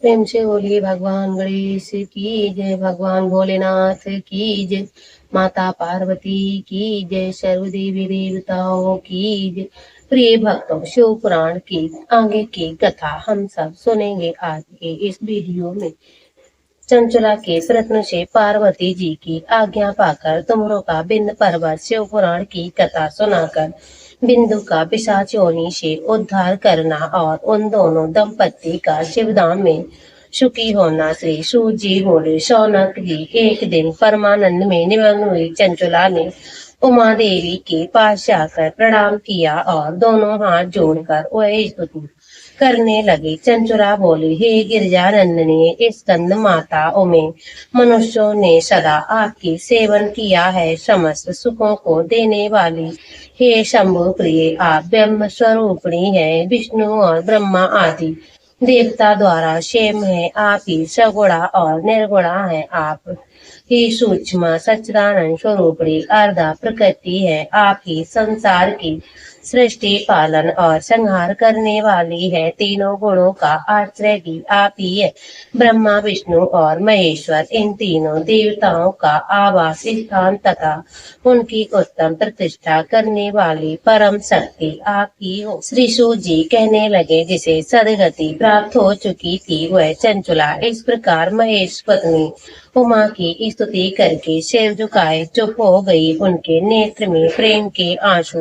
प्रेम से बोलिए भगवान गणेश की जय, भगवान भोलेनाथ की जय, माता पार्वती की जय, सर्व देवी देवताओं की जय। प्रिय भक्तों, शिव पुराण की आगे की कथा हम सब सुनेंगे आज के इस वीडियो में। चंचला के प्रश्न से पार्वती जी की आज्ञा पाकर तुमरों का बिंद पर्वत शिव पुराण की कथा सुनाकर बिंदु का पिशाच योनि से उद्धार करना और उन दोनों दंपत्ति का शिवधाम में सुखी होना। श्री सूत जी बोले, शौनक जी, एक दिन परमानंद में निमग्न हुई चंचला ने उमा देवी के पास जाकर प्रणाम किया और दोनों हाथ जोड़कर वह स्तुति करने लगी। चंचुरा बोली, हे गिरिजानंदनी स्कंद माता उमे, मनुष्यों ने सदा आपकी सेवन किया है। समस्त सुखों को देने वाली हे शंभु प्रिय, आप ब्रह्म स्वरूपिणी है। विष्णु और ब्रह्मा आदि देवता द्वारा क्षेम है। आप ही सगुणा और निर्गुणा है। आप ही सूक्ष्म सच्चिदानंद स्वरूपिणी अर्धा प्रकृति है। आप ही संसार की सृष्टि पालन और संहार करने वाली है। तीनों गुणों का आश्रय भी आप ही है। ब्रह्मा विष्णु और महेश्वर इन तीनों देवताओं का आवास स्थान तथा उनकी उत्तम प्रतिष्ठा करने वाली परम शक्ति आप ही हो। श्री सूत जी कहने लगे, जिसे सदगति प्राप्त हो चुकी थी वह चंचुला इस प्रकार महेश पत्नी उमा की स्तुति करके सिर झुकाए चुप हो गई। उनके नेत्र में प्रेम के आंसू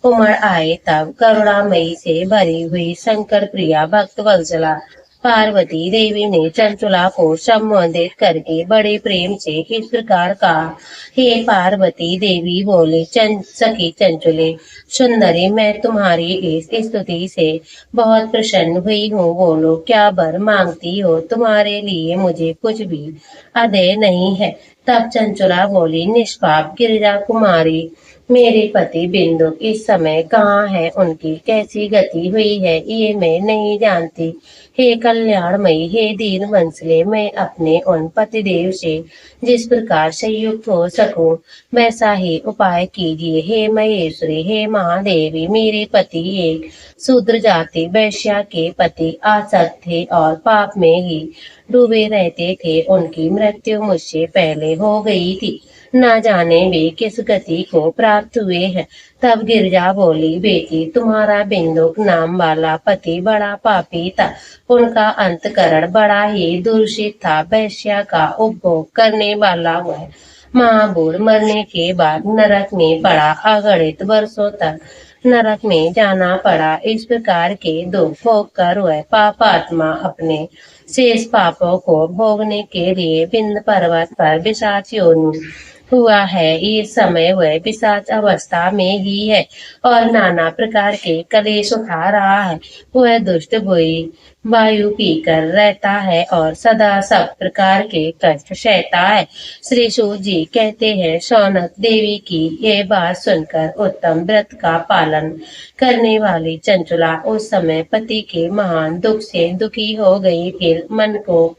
उमड़ आए। तब करुणामयी से भरी हुई शंकर प्रिया भक्त वत्सला पार्वती देवी ने चंचुला को संबोधित करके बड़े प्रेम से इस प्रकार कहा, हे पार्वती देवी बोले, सखी चंचुले सुंदरी, मैं तुम्हारी इस स्तुति से बहुत प्रसन्न हुई हूँ। बोलो, क्या वर मांगती हो? तुम्हारे लिए मुझे कुछ भी अदेय नहीं है। तब चंचुला बोली, निष्पाप गिरिजा कुमारी, मेरे पति बिंदु इस समय कहाँ है? उनकी कैसी गति हुई है ये मैं नहीं जानती। हे कल्याणमयी, हे दीन वंशले, मैं अपने उन पतिदेव से जिस प्रकार संयुक्त हो सकूं वैसा ही उपाय कीजिए। हे महेश्वरी, हे महादेवी, मेरे पति एक शूद्र जाति वैश्या के पति आसक्त थे और पाप में ही डूबे रहते थे। उनकी मृत्यु मुझसे पहले हो गई थी। न जाने वे किस गति को प्राप्त हुए हैं। तब गिरजा बोली, बेटी, तुम्हारा बिंदुक नाम वाला पति बड़ा पापी था। उनका अंतकरण बड़ा ही दूषित था। वैश्या का उपभोग करने वाला हुआ महाबूढ़ मरने के बाद नरक में पड़ा। अगणित वर्षों तक नरक में जाना पड़ा। इस प्रकार के दुख भोग कर वह पापात्मा अपने शेष पापों को भोगने के लिए बिंद पर्वत पर पिशाच योनि हुआ है। ये समय वह पिशाच अवस्था में ही है और नाना प्रकार के कलेश उठा रहा है। वह दुष्ट बुरी वायु पीकर रहता है और सदा सब प्रकार के कष्ट सहता है। श्री सूत जी कहते हैं, शौनक देवी की ये बात सुनकर उत्तम व्रत का पालन करने वाली चंचुला उस समय पति के महान दुख से दुखी हो गई। फिर मन को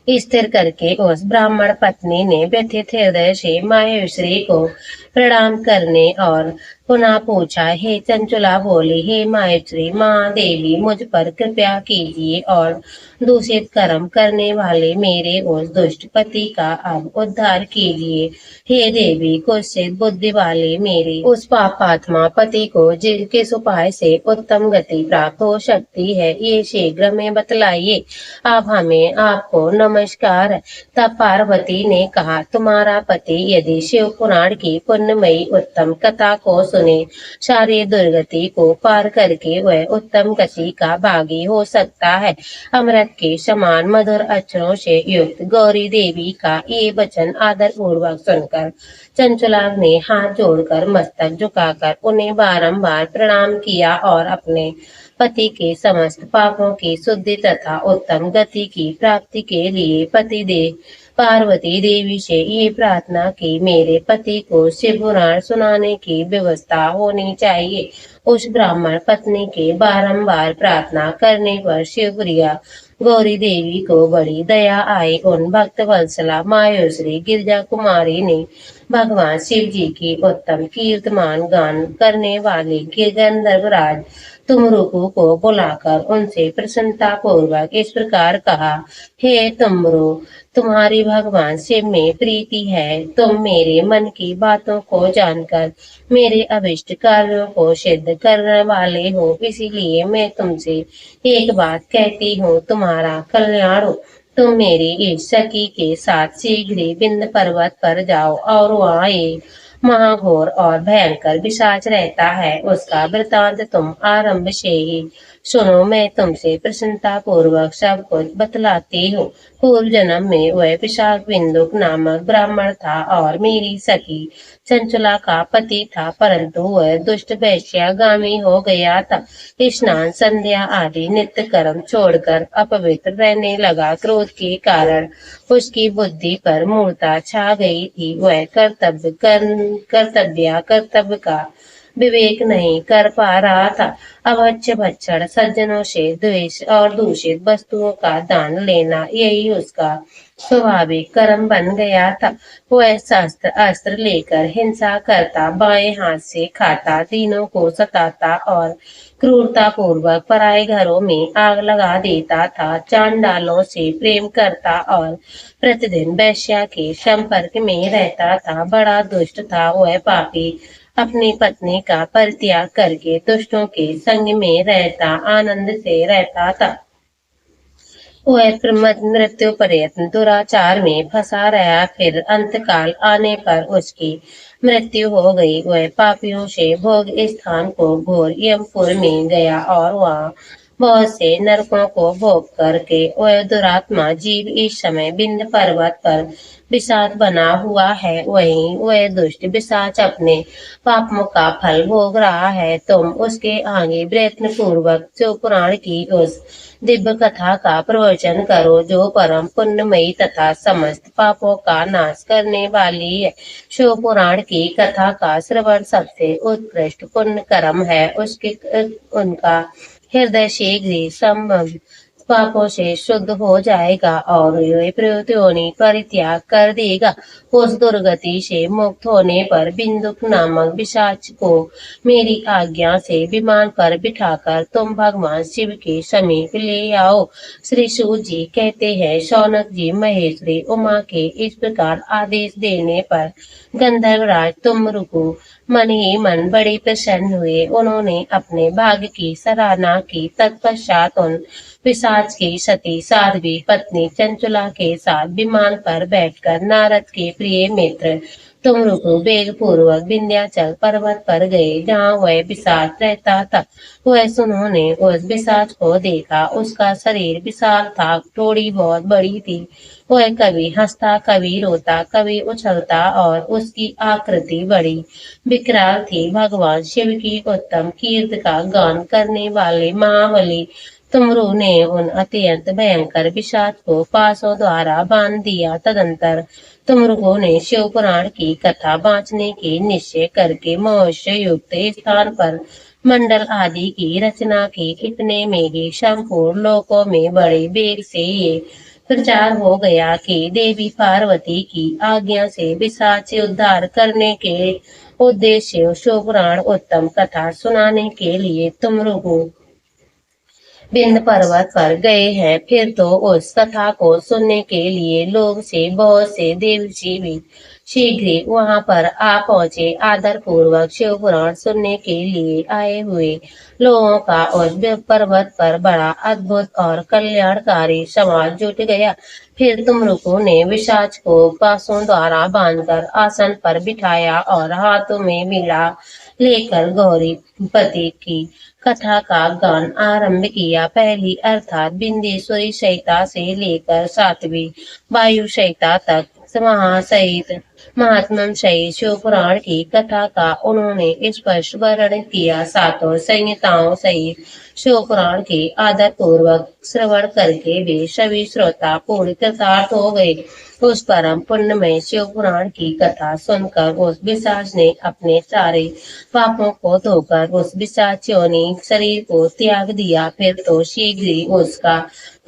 स्थिर करके उस ब्राह्मण पत्नी ने व्यथित हृदय से माहेश्वरी को प्रणाम करने और पुनः पूछा, हे चंचुला बोली, हे माहेश्वरी महादेवी, मुझ पर कृपया कीजिए और दूषित कर्म करने वाले मेरे उस दुष्ट पति का अब उद्धार कीजिए। हे देवी, कुत्सित बुद्धि वाले मेरे उस पापात्मा पति को किस उपाय से उत्तम गति प्राप्त हो सकती है, ये शीघ्र में बतलाइए। अब हमें आपको नमस्कार। तब पार्वती ने कहा, तुम्हारा पति यदि शिव पुराण की पुण्यमयी उत्तम कथा को सुने, सारी दुर्गति को पार करके वह उत्तम गति का भागी हो सकता है। अमृत के समान मधुर अक्षरों से युक्त गौरी देवी का ये वचन आदर पूर्वक सुनकर चंचला ने हाथ जोड़कर मस्तक झुकाकर उन्हें बारंबार प्रणाम किया और अपने पति के समस्त पापों की शुद्धि तथा उत्तम गति की प्राप्ति के लिए पार्वती देवी से ये प्रार्थना की, मेरे पति को शिव पुराण सुनाने की व्यवस्था होनी चाहिए। उस ब्राह्मण पत्नी के बारंबार प्रार्थना करने पर शिवप्रिया गौरी देवी को बड़ी दया आई। उन भक्त वत्सला माहेश्वरी गिरजा कुमारी ने भगवान शिव जी की उत्तम कीर्तमान गान करने वाले गंधर्वराज तुम रुकू को बुलाकर उनसे प्रसन्नता पूर्वक इस प्रकार कहा, हे तुमरो, तुम्हारी भगवान शिव में प्रीति है। तुम मेरे मन की बातों को जानकर मेरे अभिष्ट कार्यों को सिद्ध करने वाले हो, इसीलिए मैं तुमसे एक बात कहती हूँ, तुम्हारा कल्याण हो। तुम मेरी इस सखी के साथ शीघ्र ही विंध्य पर्वत पर जाओ और वहाँ एक महाघोर और भयंकर पिशाच रहता है, उसका वृतांत तुम आरंभ से ही सुनो। मैं तुमसे प्रसन्नता पूर्वक सब कुछ बतलाती हूँ। पूर्व जन्म में वह पिशाच बिंदुक नामक ब्राह्मण था और मेरी सखी चंचला का पति था, परंतु वह दुष्ट वैश्यागामी हो गया था। स्नान संध्या आदि नित्य कर्म छोड़कर अपवित्र रहने लगा। क्रोध के कारण उसकी बुद्धि पर मूर्ता छा गई थी। वह कर्तव्य का विवेक नहीं कर पा रहा था। अभक्ष्य भक्षण, सज्जनों से द्वेष और दूषित वस्तुओं का दान लेना, यही उसका स्वाभाविक कर्म बन गया था। वह शस्त्र अस्त्र लेकर हिंसा करता, बाएं हाथ से खाता, दीनों को सताता और क्रूरता पूर्वक पराये घरों में आग लगा देता था। चांडालों से प्रेम करता और प्रतिदिन वेश्या के संपर्क में रहता था। बड़ा दुष्ट था वह पापी। अपनी पत्नी का परित्याग करके दुष्टों के संग में रहता, आनंद से रहता था। वह मृत्यु पर्यंत दुराचार में फंसा रहा, फिर अंतकाल आने पर उसकी मृत्यु हो गई। वह पापियों से भोग स्थान को घोर यमपुर में गया और वहाँ बहुत से नरकों को भोग करके वह दुरात्मा जीव इस समय विंध्य पर्वत पर पिशाच बना हुआ है। वहीं वह दुष्ट पिशाच अपने पापों का फल भोग रहा है। तुम उसके आगे प्रयत्न पूर्वक शिव पुराण की उस दिव्य कथा का प्रवचन करो जो परम पुण्यमयी तथा समस्त पापों का नाश करने वाली है। शिव पुराण की कथा का श्रवण सबसे उत्कृष्ट पुण्य कर्म है। उनका हृदय शीघ्र ही संभव पापों से शुद्ध हो जाएगा और वे प्रयोनि परित्याग कर देगा। उस दुर्गति से मुक्त होने पर बिंदुक नामक पिशाच को मेरी आज्ञा से विमान पर बिठाकर तुम भगवान शिव के समीप ले आओ। श्री सूत जी कहते हैं, शौनक जी महेश्वरी उमा के इस प्रकार आदेश देने पर गंधर्वराज तुमरुकु मन ही मन बड़े प्रसन्न हुए। उन्होंने अपने भाग्य की सराहना की। तत्पश्चात उन पिशाच की सती साध्वी पत्नी चंचला के साथ विमान पर बैठकर नारद के प्रिय मित्र तुमरुकु वेग पूर्वक विंध्याचल पर्वत पर गए, जहाँ वह पिशाच रहता था। वह उन्होंने उस पिशाच को देखा। उसका शरीर विशाल था, थोड़ी बहुत बड़ी थी। वह कभी हंसता, कभी रोता, कभी उछलता और उसकी आकृति बड़ी विकराल थी। भगवान शिव की उत्तम कीर्ति का गान करने वाले महाबली तुमरू ने उन अत्यंत भयंकर पिशाच को पासों द्वारा बांध दिया। तदंतर तुमरुओं ने शिव पुराण की कथा बांचने की निश्चय करके मनुष्य युक्त स्थान पर मंडल आदि की रचना की। इतने में ही संपूर्ण लोकों में बड़े वेग से ये प्रचार हो गया कि देवी पार्वती की आज्ञा से पिशाच से उद्धार करने के उद्देश्य शिव पुराण उत्तम कथा सुनाने के लिए तुमरुओं विंध्य पर्वत पर गए हैं। फिर तो उस कथा को सुनने के लिए लोग से बहुत से देवऋषि भी शीघ्र ही वहां पर आ पहुंचे। आदर पूर्वक शिव पुराण सुनने के लिए आए हुए लोगों का उस पर्वत पर बड़ा अद्भुत और कल्याणकारी समाज जुट गया। फिर तुमरुकों ने पिशाच को पासों द्वारा बांधकर आसन पर बिठाया और हाथों में बीड़ा लेकर गौरी पति की कथा का गान आरंभ किया। पहली अर्थात बिंदेश्वरी सहिता से लेकर सातवीं वायु सहिता तक महासहित महात्मम सहित शिव पुराण की कथा का उन्होंने स्पष्ट वर्णन किया। सातों संहिताओं सहित शिव पुराण के आदर पूर्वक श्रवण करके वे सभी श्रोता पूर्ण कृतार्थ हो गए। उस परम पुण्यमय शिव पुराण की कथा सुनकर उस पिशाच ने अपने सारे पापों को धोकर उस पिशाचियोनी शरीर को त्याग दिया। फिर तो शीघ्र ही उसका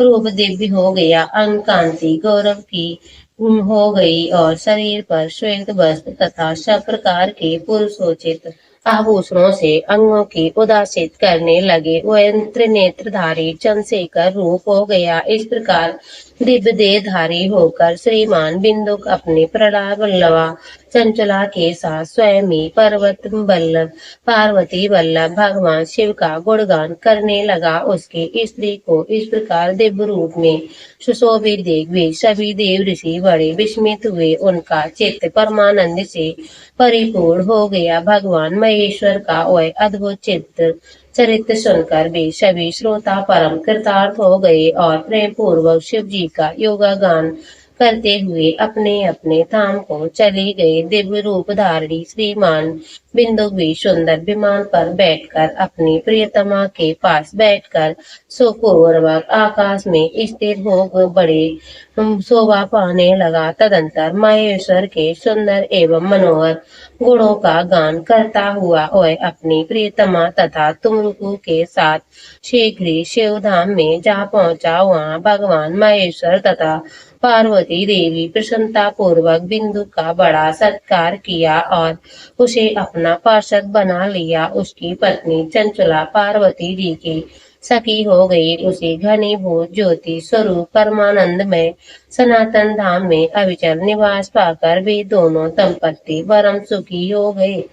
रूप दिव्य हो गया, अंग कांति गौरव की हो गई और शरीर पर श्वेत वस्त्र तथा सब प्रकार के पुरुषोचित आभूषणों से अंगों की उदासित करने लगे। वह त्रिनेत्रधारी चंद्रशेखर रूप हो गया। इस प्रकार दिव्य देहधारी होकर श्रीमान बिंदुक अपने प्रहलाद वल्लभा चंचला के साथ स्वयं ही पर्वत वल्लभ पार्वती वल्लभ भगवान शिव का गुणगान करने लगा। उसके स्त्री को इस प्रकार दिव्य रूप में सुशोभित देख वे सभी देव ऋषि बड़े विस्मित हुए। उनका चित्त परमानंद से परिपूर्ण हो गया। भगवान महेश्वर का वह अद्भुत चित्र चरित्र सुनकर वे सभी श्रोता परम कृतार्थ हो गए और प्रेम पूर्वक शिव जी का योगागान करते हुए अपने अपने धाम को चले गए। दिव्य रूप धारणी श्रीमान बिंदु भी सुंदर विमान पर बैठकर अपनी प्रियतमा के पास बैठकर सुखपूर्वक आकाश में स्थिर हो बड़े शोभा पाने लगा। तदंतर महेश्वर के सुंदर एवं मनोहर गुणों का गान करता हुआ वह अपनी प्रियतमा तथा तुमरुकु के साथ शीघ्र ही शिवधाम में जा पहुंचा। वहां भगवान महेश्वर तथा पार्वती देवी प्रसन्नता पूर्वक बिंदु का बड़ा सत्कार किया और उसे अपना पार्षद बना लिया। उसकी पत्नी चंचला पार्वती जी की सखी हो गई। उसे घनीभूत ज्योति स्वरूप परमानंद में सनातन धाम में अविचल निवास पाकर वे दोनों दंपत्ति परम सुखी हो गए।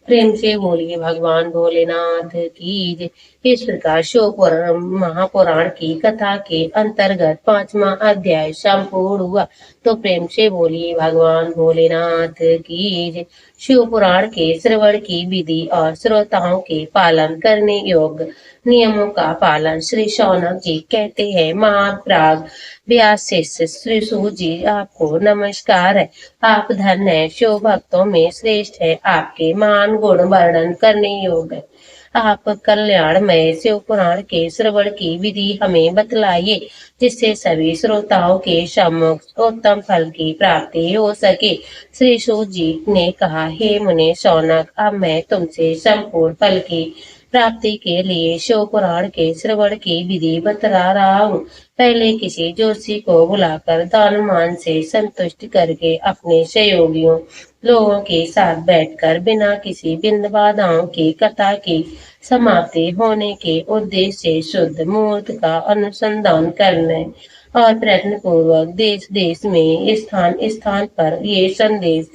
प्रेम से बोलिए भगवान भोलेनाथ की जय। इस प्रकार शिव महापुराण की कथा के अंतर्गत 5वां अध्याय संपूर्ण हुआ। तो प्रेम से बोलिए भगवान भोलेनाथ की जय। शिव पुराण के श्रवण की विधि और श्रोताओं के पालन करने योग्य नियमों का पालन श्री शौनक जी कहते हैं। महाप्राग व्यास शिष्य श्री सूत जी आपको नमस्कार है। आप धन्य है, शिव भक्तों में श्रेष्ठ है। आपके महान गुण वर्णन करने योग्य है। आप कल्याणमय शिव पुराण के श्रवण की विधि हमें बतलाइए, जिससे सभी श्रोताओं के सम्मुख उत्तम फल की प्राप्ति हो सके। श्री सूत जी ने कहा, हे मुने शौनक, अब मैं तुमसे संपूर्ण फल की प्राप्ति के लिए शिव पुराण के श्रवण की विधि बतला रहा हूँ। पहले किसी जोशी को बुलाकर दान मान से संतुष्ट करके अपने सहयोगियों लोगों के साथ बैठकर बिना किसी बिंद बाधाओं की कथा की समाप्ति होने के उद्देश्य से शुद्ध मुहूर्त का अनुसंधान करने और प्रयत्न पूर्वक देश देश में स्थान स्थान पर ये संदेश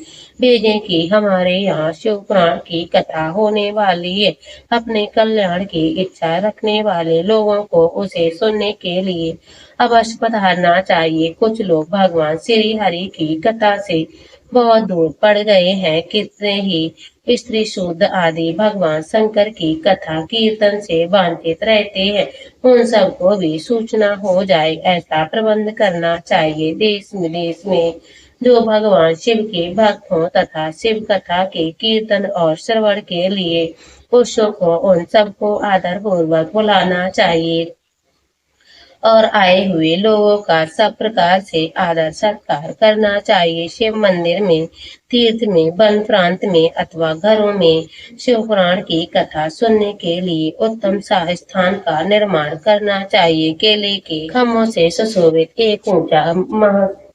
भेजें कि हमारे यहाँ शिव पुराण की कथा होने वाली है। अपने कल्याण की इच्छा रखने वाले लोगों को उसे सुनने के लिए अवश्य पधारना चाहिए। कुछ लोग भगवान श्री हरि की कथा से बहुत दूर पड़ गए हैं। कितने ही स्त्री शुद्ध आदि भगवान शंकर की कथा कीर्तन से वांछित रहते हैं। उन सबको भी सूचना हो जाए, ऐसा प्रबंध करना चाहिए। देश विदेश में जो भगवान शिव के भक्त हों तथा शिव कथा के कीर्तन और श्रवण के लिए उत्सुक हो, उन सबको आदर पूर्वक बुलाना चाहिए और आए हुए लोगों का सब प्रकार से आदर सत्कार करना चाहिए। शिव मंदिर में, तीर्थ में, वन प्रांत में अथवा घरों में शिव पुराण की कथा सुनने के लिए उत्तम सा स्थान का निर्माण करना चाहिए। केले के खम्भों से सुशोभित एक ऊंचा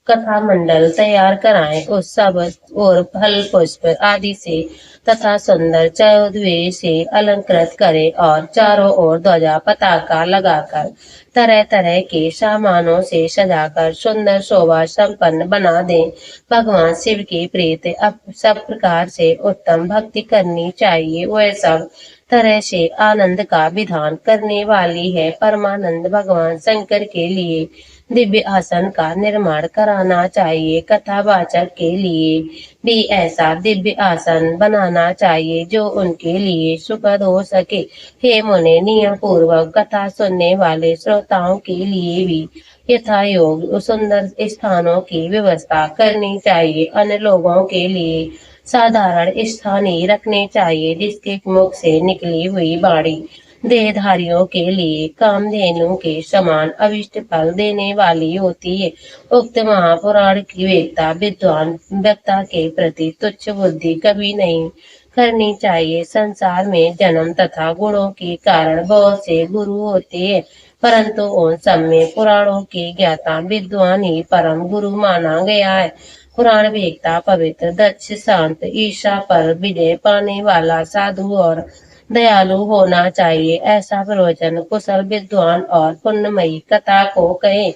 कथा मंडल तैयार कराएं। उस सब और फल पुष्प आदि से तथा सुंदर चौदवे से अलंकृत करें और चारों ओर ध्वजा पताका लगाकर तरह तरह के सामानों से सजाकर सुंदर शोभा संपन्न बना दें। भगवान शिव के प्रीत अब सब प्रकार से उत्तम भक्ति करनी चाहिए। वह सब तरह से आनंद का विधान करने वाली है। परमानंद भगवान शंकर के लिए दिव्य आसन का निर्माण कराना चाहिए। कथावाचक के लिए भी ऐसा दिव्य आसन बनाना चाहिए जो उनके लिए सुखद हो सके। हे मुने, नियम पूर्वक कथा सुनने वाले श्रोताओं के लिए भी यथा योग सुंदर स्थानों की व्यवस्था करनी चाहिए। अन्य लोगों के लिए साधारण स्थान ही रखने चाहिए, जिसके मुख से निकली हुई वाणी देहधारियों के लिए कामधेनु के समान अविष्ट फल देने वाली होती है। उक्त महापुराण की वेदता विद्वान वक्ता के प्रति तुच्छ बुद्धि कभी नहीं करनी चाहिए। संसार में जन्म तथा गुणों के कारण बहुत से गुरु होते हैं, परंतु उन सब में पुराणों के ज्ञाता विद्वान ही परम गुरु माना गया है। पुराण वेदता पवित्र दक्ष शांत ईशा पर विजय पाने वाला साधु और दयालु होना चाहिए, ऐसा प्रवचन कुशल विद्वान और पुण्यमयी कथा को कहे।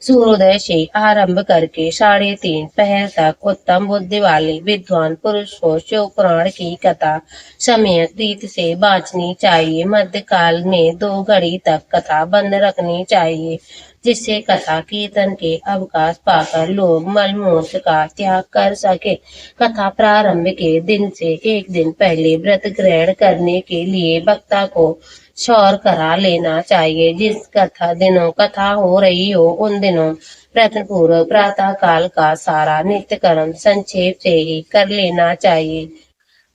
सूर्योदय से आरंभ करके 3:30 पहर तक उत्तम बुद्धि वाले विद्वान पुरुष को शिव पुराण की कथा समय रीत से बांचनी चाहिए। मध्यकाल में 2 घड़ी तक कथा बंद रखनी चाहिए, जिससे कथा कीर्तन के अवकाश पाकर लोग मलमूत्र का त्याग कर सके। कथा प्रारंभ के दिन से 1 दिन पहले व्रत ग्रहण करने के लिए वक्ता को क्षौर करा लेना चाहिए। जिस दिनों कथा हो रही हो उन दिनों प्रयत्न पूर्वक प्रातः काल का सारा नित्य कर्म संक्षेप से ही कर लेना चाहिए।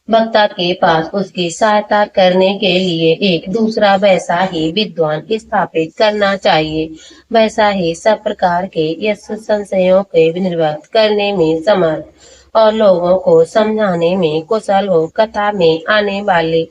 वक्ता के पास उसकी सहायता करने के लिए एक दूसरा वैसा ही विद्वान स्थापित करना चाहिए, वैसा ही सब प्रकार के यश संशयों के निवृत्त करने में समर्थ और लोगों को समझाने में कुशल हो। कथा में आने वाले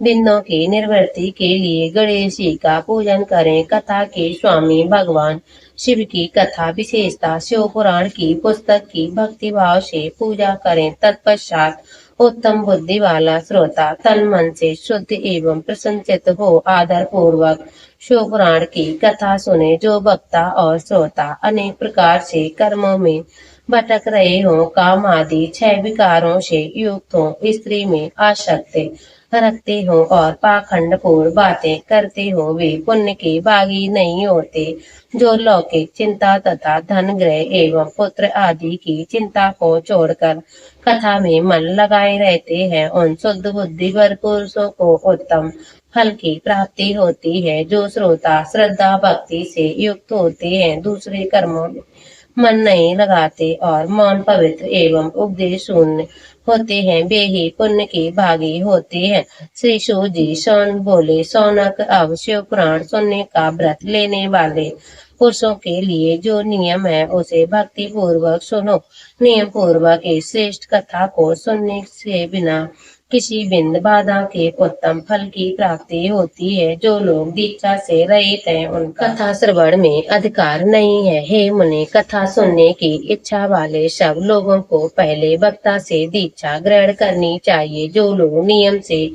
बिंदुओं की निवृत्ति के लिए गणेश जी का पूजन करें। कथा के स्वामी भगवान शिव की कथा विशेषता शिव पुराण की पुस्तक की भक्तिभाव से पूजा करें। तत्पश्चात उत्तम बुद्धि वाला श्रोता तन मन से शुद्ध एवं प्रसन्नचित्त हो आदर पूर्वक शिव पुराण की कथा सुने। जो वक्ता और श्रोता अनेक प्रकार से कर्मों में भटक रहे हो, काम आदि 6 विकारों से युक्त हो, स्त्री में आसक्ति रखते हो और पाखंड पूर्ण बातें करते हो, वे पुण्य के भागी नहीं होते। जो लौकिक चिंता तथा धन ग्रह एवं पुत्र आदि की चिंता को छोड़कर कथा में मन लगाए रहते हैं, उन शुद्ध बुद्धि वर पुरुषों को उत्तम फल की प्राप्ति होती है। जो श्रोता श्रद्धा भक्ति से युक्त होते हैं, दूसरे कर्मों में मन नहीं लगाते और मौन पवित्र एवं उपदेश शून्य होते हैं, वे ही पुण्य के भागी होते हैं। श्री सूत जी सौन बोले, सौनक अब शिव पुराण सुनने का व्रत लेने वाले पुरुषों के लिए जो नियम है उसे भक्ति पूर्वक सुनो। नियम पूर्वक इस श्रेष्ठ कथा को सुनने से बिना किसी बिंद बाधा के उत्तम फल की प्राप्ति होती है। जो लोग दीक्षा से रहित हैं उन कथा श्रवण में अधिकार नहीं है। हे मुनि, कथा सुनने की इच्छा वाले सब लोगों को पहले वक्ता से दीक्षा ग्रहण करनी चाहिए। जो लोग नियम से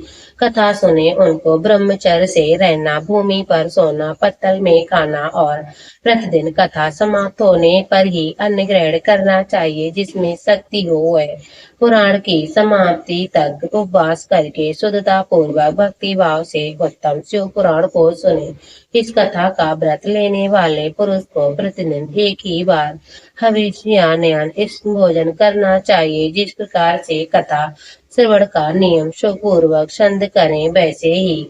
कथा सुने उनको ब्रह्मचर्य से रहना, भूमि पर सोना, पत्तल में खाना और प्रतिदिन कथा समाप्त होने पर ही अन्न ग्रहण करना चाहिए। जिसमें शक्ति हो वह पुराण की समाप्ति तक उपवास करके शुद्धता पूर्वक भक्ति भाव से उत्तम शिव पुराण को सुने। इस कथा का व्रत लेने वाले पुरुष को प्रतिदिन एक ही बार हविष या इस भोजन करना चाहिए। जिस प्रकार से कथा श्रवण का नियम सुपूर्वक छंद करें, वैसे ही